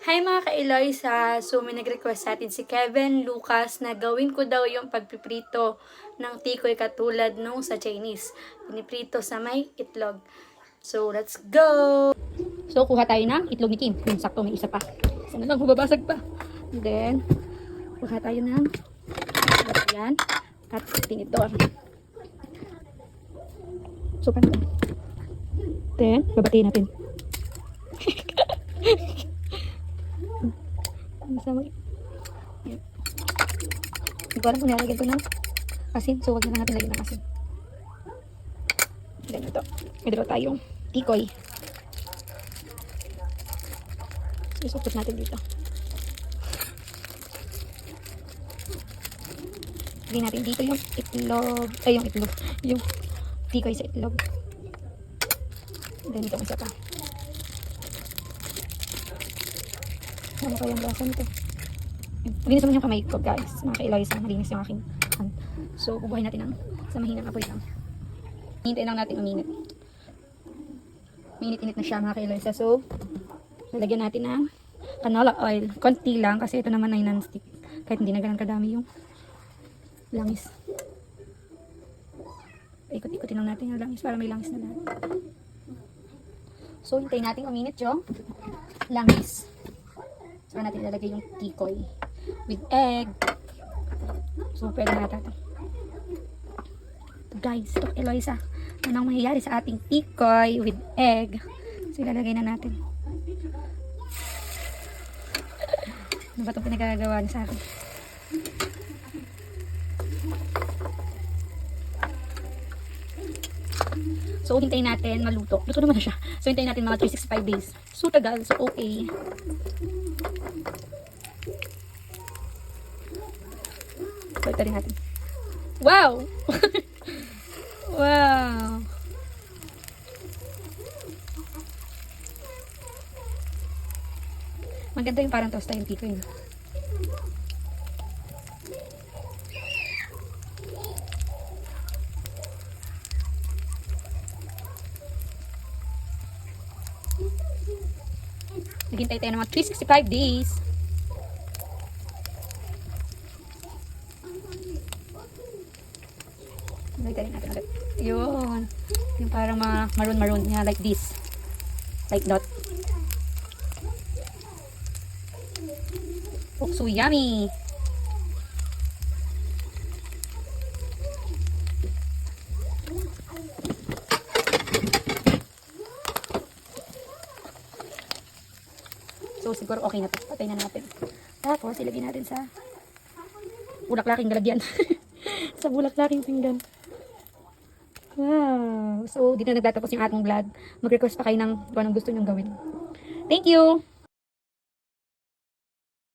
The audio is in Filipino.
Hi mga ka-Eloisa! So may nag-request sa atin si Kevin Lucas na gawin ko daw yung pagpiprito ng tikoy katulad nung sa Chinese. Piniprito sa may itlog. So let's go! So kuha tayo ng itlog ni Kim. Yung sakto may isa pa. Sana lang mababasag pa. And then kuha tayo ng yan. At tinidor. So paano? Then babatiin natin. Masama. Yep. Hindi ko alam kung nilagyan ko ng asin. So, wag na lang natin lagyan ng asin. Then, ito. May dalawa tayong tikoy. So, isupot natin dito. Lagyan natin dito yung itlog. Ay, yung itlog. Yung tikoy sa itlog. Then, ito isa pa. Ano kayang lasa nito? Malinis naman yung kamay ko, guys. Mga ka-Eloisa, malinis yung aking hand. So, bubuhayin natin sa mahinang apoy lang. Hintayin lang natin uminit. Minit-init na siya, mga ka-Eloisa. So, lalagyan natin ng canola oil. Konti lang, kasi ito naman ay non-stick. Kahit hindi na ganun kadami yung langis. Ikot-ikotin lang natin yung langis para may langis na lahat. So, hintayin natin uminit yung langis. Saka natin ilalagay yung tikoy with egg. So, pwede na natin. Guys, ito Eloisa. Anong mangyayari sa ating tikoy with egg? So, ilalagay na natin. Ano ba itong pinagagawa niya sa akin? So, hintayin natin maluto. Luto naman na siya. So, hintayin natin mga 365 days. So, tagal. So, okay. So, ito rin natin. Wow! Wow! Maganda yung parang tosta yung tiko yun. Naghintay tayo ng mga 365 days. Lagyan natin ulit. Yun. Yung parang mga maroon-maroon niya, like this. Like that. Oh, so yummy! So, siguro okay na ito. Patay na natin. Tapos, ilagay natin sa bulaklaking galagyan. Sa bulaklaking pinggan. Wow! So, dito na nagtatapos yung ating vlog. Mag-request pa kayo ng kung anong gusto nyong gawin. Thank you!